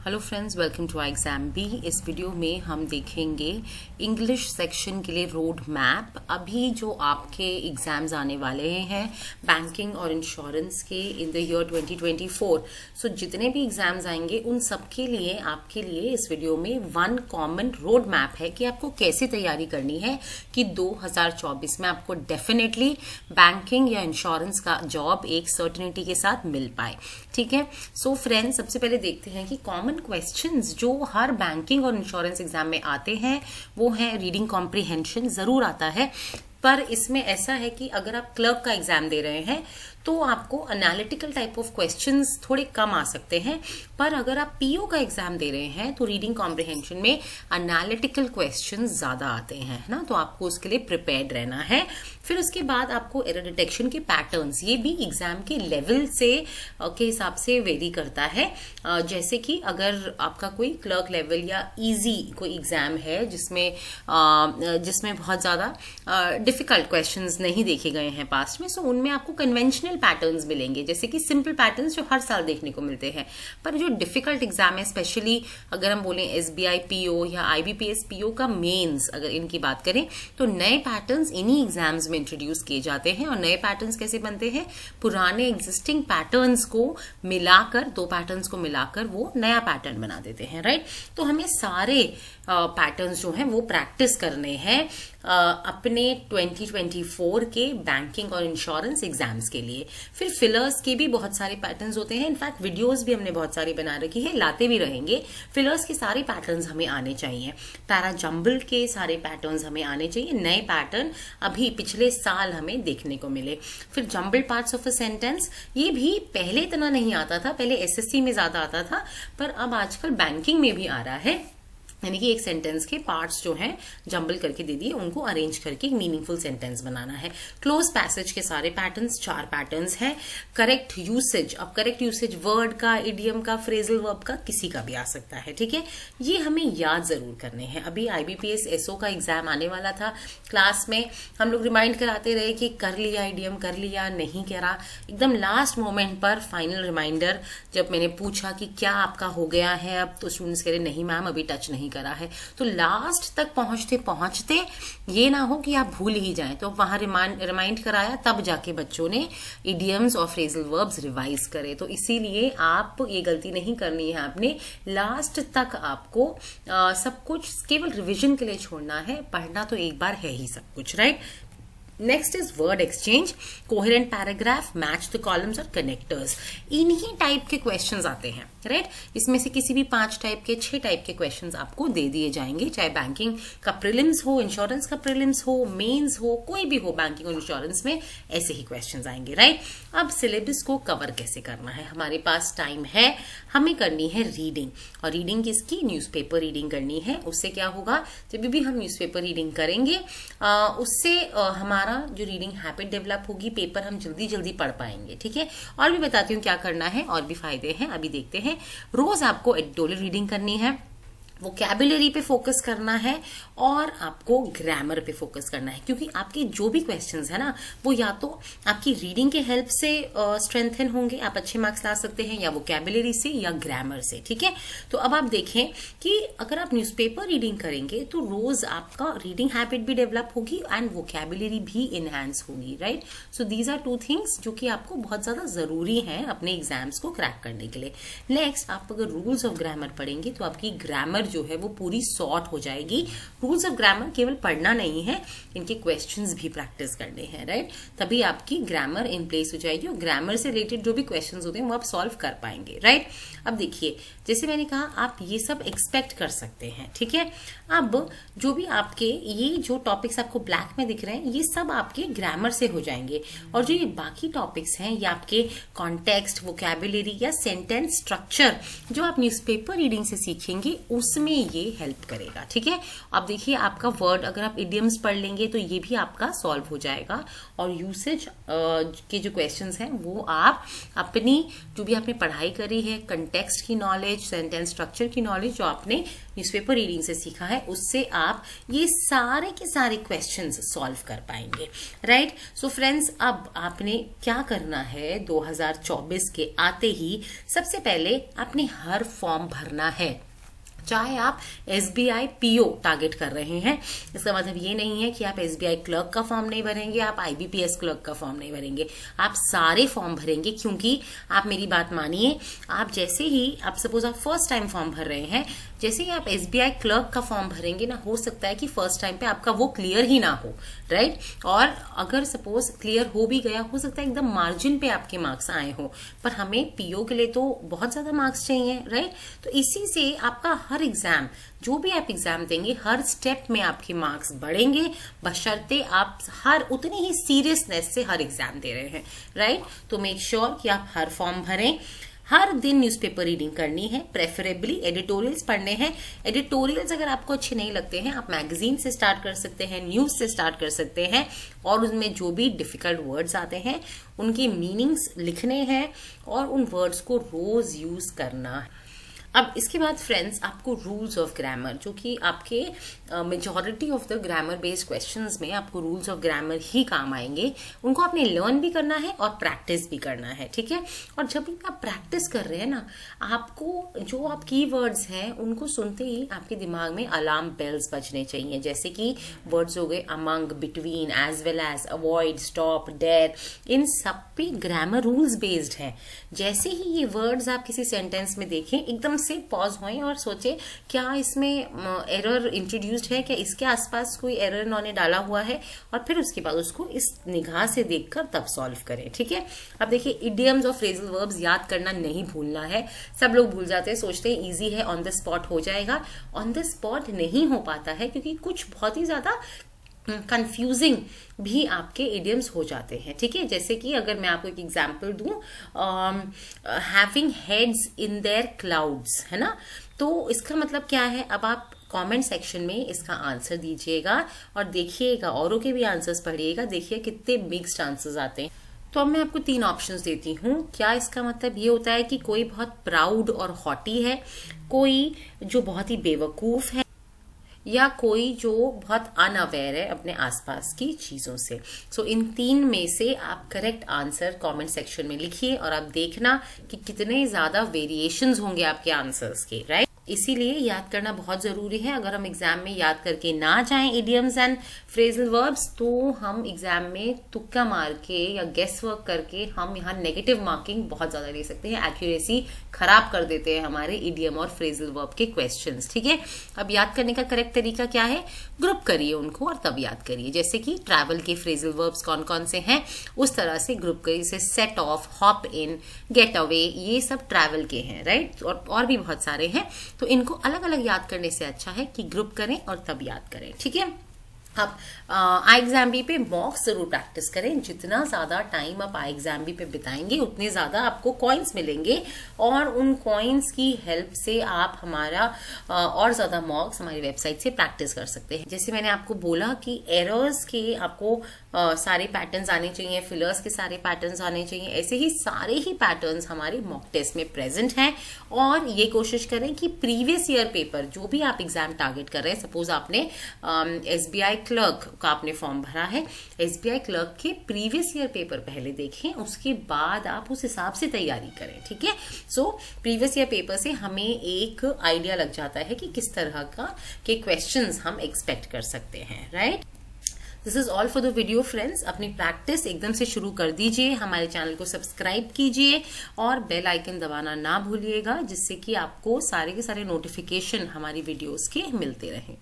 Hello friends, welcome to exam B. इस video में हम देखेंगे इंग्लिश सेक्शन के लिए रोड मैप। अभी जो आपके एग्जाम्स आने वाले हैं बैंकिंग और इंश्योरेंस के इन द ईयर 2024, सो जितने भी एग्जाम्स आएंगे उन सब के लिए आपके लिए इस वीडियो में वन कॉमन रोड मैप है कि आपको कैसे तैयारी करनी है कि 2024 में आपको डेफिनेटली बैंकिंग या इंश्योरेंस का जॉब एक सर्टेनिटी के साथ मिल पाए। ठीक है, सो फ्रेंड्स, सबसे पहले देखते हैं कि कॉमन क्वेश्चंस जो हर बैंकिंग और इंश्योरेंस एग्जाम में आते हैं वो है रीडिंग कॉम्प्रिहेंशन जरूर आता है, पर इसमें ऐसा है कि अगर आप क्लर्क का एग्जाम दे रहे हैं तो आपको एनालिटिकल टाइप ऑफ क्वेश्चंस थोड़े कम आ सकते हैं, पर अगर आप पीओ का एग्जाम दे रहे हैं तो रीडिंग कॉम्प्रिहेंशन में एनालिटिकल क्वेश्चंस ज्यादा आते हैं ना, तो आपको उसके लिए प्रिपेयर्ड रहना है। फिर उसके बाद आपको एरर डिटेक्शन के पैटर्न्स, ये भी एग्जाम के लेवल से के हिसाब से वेरी करता है। जैसे कि अगर आपका कोई क्लर्क लेवल या इजी कोई एग्जाम है जिसमें बहुत ज्यादा डिफिकल्ट क्वेश्चंस नहीं देखे गए हैं पास्ट में, सो उनमें आपको कन्वेंशनल पैटर्न्स मिलेंगे, जैसे कि सिंपल पैटर्न्स जो हर साल देखने को मिलते हैं। पर जो डिफिकल्ट एग्जाम है, स्पेशली अगर हम बोलें एसबीआई पीओ या आईबीपीएस पीओ का मेंस, अगर इनकी बात करें तो नए पैटर्न्स इन्हीं एग्जाम्स में इंट्रोड्यूस किए जाते हैं। और नए पैटर्न्स कैसे बनते हैं? पुराने एग्जिस्टिंग पैटर्न्स को मिलाकर, दो पैटर्न्स को मिलाकर वो नया पैटर्न बना देते हैं, राइट। तो हमें सारे पैटर्न्स जो हैं वो प्रैक्टिस करने हैं अपने 2024 के बैंकिंग और इंश्योरेंस एग्जाम्स के लिए। फिर फिलर्स के भी बहुत सारे पैटर्न्स होते हैं, इनफैक्ट वीडियोस भी हमने बहुत सारी बना रखी है, लाते भी रहेंगे। फिलर्स के सारे पैटर्न्स हमें आने चाहिए, पैरा जंबल के सारे पैटर्न्स हमें आने चाहिए, नए पैटर्न अभी पिछले साल हमें देखने को मिले। फिर jumble parts of a sentence, ये भी पहले इतना नहीं आता था, पहले एसएससी में ज्यादा आता था, पर अब आजकल बैंकिंग में भी आ रहा है। यानी कि एक सेंटेंस के पार्ट्स जो हैं जंबल करके दे दिए, उनको अरेंज करके एक मीनिंगफुल सेंटेंस बनाना है। क्लोज पैसेज के सारे पैटर्न्स, 4 पैटर्न्स हैं। करेक्ट यूसेज, अब करेक्ट यूसेज वर्ड का, इडियम का, फ्रेजल वर्ब का, किसी का भी आ सकता है, ठीक है। ये हमें याद जरूर करने हैं। अभी आईबीपीएस एसओ का एग्जाम आने वाला था, क्लास में हम लोग रिमाइंड कराते रहे कि कर लिया इडियम, कर लिया, नहीं करा। एकदम लास्ट मोमेंट पर फाइनल रिमाइंडर जब मैंने पूछा कि क्या आपका हो गया है अब, तो स्टूडेंट्स कह रहे नहीं मैम अभी टच नहीं करा है। तो लास्ट तक पहुंचते पहुंचते ये ना हो कि आप भूल ही जाएं, तो वहां रिमाइंड कराया, तब जाके बच्चों ने इडियम्स और फ्रेजल वर्ब्स रिवाइज करे। तो इसीलिए आप ये गलती नहीं करनी है, आपने लास्ट तक आपको सब कुछ केवल रिवीजन के लिए छोड़ना है, पढ़ना तो एक बार है ही सब कुछ, right. Next is word exchange, coherent paragraph, match the columns और कनेक्टर्स। इन्हीं टाइप के क्वेश्चंस आते हैं, राइट। इसमें से किसी भी 5 टाइप के, 6 टाइप के क्वेश्चंस आपको दे दिए जाएंगे, चाहे बैंकिंग का प्रीलिम्स हो, इंश्योरेंस का प्रीलिम्स हो, मेंस हो, कोई भी हो बैंकिंग और इंश्योरेंस में ऐसे ही क्वेश्चंस आएंगे, राइट। अब सिलेबस को कवर कैसे करना है? हमारे पास टाइम है, हमें करनी है रीडिंग, और रीडिंग किसकी? न्यूज़पेपर रीडिंग करनी है। उससे क्या होगा? जब भी हम न्यूज़पेपर रीडिंग करेंगे उससे हमारा जो रीडिंग हैबिट डेवलप होगी, पेपर हम जल्दी जल्दी पढ़ पाएंगे, ठीक है। और भी बताती हूँ क्या करना है, और भी फायदे हैं, अभी देखते हैं। रोज आपको एडिटोरियल रीडिंग करनी है, वोकैबुलरी पे फोकस करना है, और आपको ग्रामर पे फोकस करना है, क्योंकि आपके जो भी क्वेश्चंस है ना, वो या तो आपकी रीडिंग के हेल्प से स्ट्रेंथन होंगे, आप अच्छे मार्क्स ला सकते हैं, या वोकैबुलरी से या ग्रामर से, ठीक है। तो अब आप देखें कि अगर आप न्यूज़पेपर रीडिंग करेंगे तो रोज आपका रीडिंग हैबिट भी डेवलप होगी एंड वोकैबुलरी भी इनहैंस होगी, right. So these are 2 things जो कि आपको बहुत ज्यादा जरूरी है अपने एग्जाम्स को क्रैक करने के लिए। नेक्स्ट, आप अगर रूल्स ऑफ ग्रामर पढ़ेंगे तो आपकी ग्रामर जो है वो पूरी सॉर्ट हो जाएगी। रूल्स ऑफ ग्रामर केवल पढ़ना नहीं है, इनके क्वेश्चंस भी प्रैक्टिस करने हैं, राइट। तभी आपकी ग्रामर इन प्लेस हो जाएगी, और ग्रामर से रिलेटेड जो भी क्वेश्चंस होते हैं वो आप सॉल्व कर पाएंगे, राइट। अब देखिए, जैसे मैंने कहा, आप ये सब एक्सपेक्ट कर सकते हैं, ठीक है। अब जो भी आपके ये जो टॉपिक्स आपको ब्लैक में दिख रहे हैं, ये सब आपके ग्रामर से हो जाएंगे, और जो ये बाकी टॉपिक्स हैं ये आपके कॉन्टेक्स्ट, वोकैबुलरी या सेंटेंस स्ट्रक्चर जो आप न्यूज़पेपर रीडिंग से सीखेंगे, उस उसमें ये हेल्प करेगा। ठीक है, अब देखिए आपका वर्ड अगर आप इडियम्स पढ़ लेंगे तो ये भी आपका सॉल्व हो जाएगा, और यूसेज के जो क्वेश्चंस हैं वो आप अपनी जो भी आपने पढ़ाई करी है, कंटेक्स्ट की नॉलेज, सेंटेंस स्ट्रक्चर की नॉलेज जो आपने न्यूज़पेपर रीडिंग से सीखा है, उससे आप ये सारे के सारे क्वेश्चंस सॉल्व कर पाएंगे। राइट, सो फ्रेंड्स, अब आपने क्या करना है, 2024 के आते ही सबसे पहले आपने हर फॉर्म भरना है। चाहे आप SBI PO टारगेट कर रहे हैं, इसका मतलब ये नहीं है कि आप SBI क्लर्क का फॉर्म नहीं भरेंगे, आप IBPS क्लर्क का फॉर्म नहीं भरेंगे, आप सारे फॉर्म भरेंगे। क्योंकि आप मेरी बात मानिए, आप जैसे ही आप सपोज आप फर्स्ट टाइम फॉर्म भर रहे हैं, जैसे ही आप SBI क्लर्क का फॉर्म भरेंगे ना, हो सकता है कि फर्स्ट टाइम पे आपका वो क्लियर ही ना हो। राइट, और अगर सपोज क्लियर हो भी गया, हो सकता है एकदम मार्जिन पे आपके मार्क्स आए हो, पर हमें PO के लिए तो बहुत ज्यादा मार्क्स चाहिए। राइट, तो इसी से आपका हर एग्जाम, जो भी आप एग्जाम देंगे, हर स्टेप में आपके मार्क्स बढ़ेंगे, बशर्ते आप हर उतनी ही सीरियसनेस से हर एग्जाम दे रहे हैं। राइट, तो मेक श्योर कि आप हर फॉर्म भरें। हर दिन न्यूज़पेपर रीडिंग करनी है, प्रेफरेबली एडिटोरियल्स पढ़ने हैं। एडिटोरियल्स अगर आपको अच्छे नहीं लगते हैं, आप मैगजीन से स्टार्ट कर सकते हैं, न्यूज़ से स्टार्ट कर सकते हैं, और उनमें जो भी डिफिकल्ट वर्ड्स आते हैं उनके मीनिंग्स लिखने हैं और उन वर्ड्स को रोज यूज करना है। अब इसके बाद फ्रेंड्स, आपको रूल्स ऑफ ग्रामर, जो कि आपके majority of the grammar based questions में आपको रूल्स ऑफ ग्रामर ही काम आएंगे, उनको आपने लर्न भी करना है और प्रैक्टिस भी करना है। ठीक है, और जब भी आप प्रैक्टिस कर रहे हैं ना, आपको जो आप कीवर्ड्स हैं उनको सुनते ही आपके दिमाग में अलार्म बेल्स बजने चाहिए, जैसे कि वर्ड्स हो गए among, between, as well as, avoid, stop, dare, इन सब पे ग्रामर रूल्स बेस्ड हैं। जैसे ही ये वर्ड्स आप किसी सेंटेंस में देखें, एकदम से पॉज होएं और सोचे क्या इसमें एरर इंट्रोड्यूस्ड है, क्या इसके आसपास कोई एरर इन्होंने डाला हुआ है, और फिर उसके बाद उसको इस निगाह से देखकर तब सॉल्व करें। ठीक है, अब देखिए इडियम्स और फ्रेजल वर्ब्स याद करना नहीं भूलना है। सब लोग भूल जाते हैं, सोचते हैं इजी है, ऑन द स्पॉट हो जाएगा। ऑन द स्पॉट नहीं हो पाता है, क्योंकि कुछ बहुत ही ज्यादा कंफ्यूजिंग भी आपके इडियम्स हो जाते हैं। ठीक है, जैसे कि अगर मैं आपको एक एग्जांपल दूं, having heads in their clouds, है ना, तो इसका मतलब क्या है। अब आप कमेंट सेक्शन में इसका आंसर दीजिएगा और देखिएगा, औरों के भी आंसर्स पढ़िएगा, देखिए कितने मिक्स्ड आंसर्स आते हैं। तो अब मैं आपको 3 ऑप्शंस देती हूँ। क्या इसका मतलब ये होता है कि कोई बहुत प्राउड और हॉटी है, कोई जो बहुत ही बेवकूफ है, या कोई जो बहुत अनअवेयर है अपने आसपास की चीजों से। सो इन 3 में से आप करेक्ट आंसर कमेंट सेक्शन में लिखिए, और आप देखना कि कितने ज्यादा वेरिएशंस होंगे आपके आंसर्स के। राइट, इसीलिए याद करना बहुत जरूरी है। अगर हम एग्जाम में याद करके ना जाएं इडियम्स एंड फ्रेजल वर्ब्स, तो हम एग्जाम में तुक्का मार के या गेस वर्क करके हम यहाँ नेगेटिव मार्किंग बहुत ज्यादा ले सकते हैं, एक्यूरेसी खराब कर देते हैं हमारे इडियम और फ्रेजल वर्ब के क्वेश्चंस। ठीक है, अब याद करने का करेक्ट तरीका क्या है, ग्रुप करिए उनको और तब याद करिए। जैसे कि ट्रैवल के फ्रेजल वर्ब्स कौन कौन से हैं, उस तरह से ग्रुप करिए, जैसे set of, hop in, get away, ये सब ट्रैवल के हैं। राइट, और भी बहुत सारे हैं, तो इनको अलग अलग याद करने से अच्छा है कि ग्रुप करें और तब याद करें। ठीक है, अब iExamB पे मॉक्स जरूर प्रैक्टिस करें। जितना ज्यादा टाइम आप iExamB पे बिताएंगे, उतने ज्यादा आपको कॉइन्स मिलेंगे, और उन कॉइन्स की हेल्प से आप हमारा और ज्यादा मॉक्स हमारी वेबसाइट से प्रैक्टिस कर सकते हैं। जैसे मैंने आपको बोला कि एरर्स के आपको सारे पैटर्न्स आने चाहिए, फिलर्स के सारे पैटर्न्स आने चाहिए, ऐसे ही सारे ही पैटर्न्स हमारे मॉक टेस्ट में प्रेजेंट हैं। और ये कोशिश करें कि प्रीवियस ईयर पेपर जो भी आप एग्जाम टारगेट कर रहे हैं, सपोज आपने SBI क्लर्क का आपने फॉर्म भरा है, SBI क्लर्क के प्रीवियस ईयर पेपर पहले देखें, उसके बाद आप उस हिसाब से तैयारी करें। ठीक है, सो प्रीवियस ईयर पेपर से हमें एक आइडिया लग जाता है कि किस तरह का के क्वेश्चंस हम एक्सपेक्ट कर सकते हैं। Right, this is all for the video friends. अपनी प्रैक्टिस एकदम से शुरू कर दीजिए, हमारे चैनल को सब्सक्राइब कीजिए और बेल आइकन दबाना ना भूलिएगा, जिससे कि आपको सारे के सारे नोटिफिकेशन हमारी वीडियोस के मिलते रहें।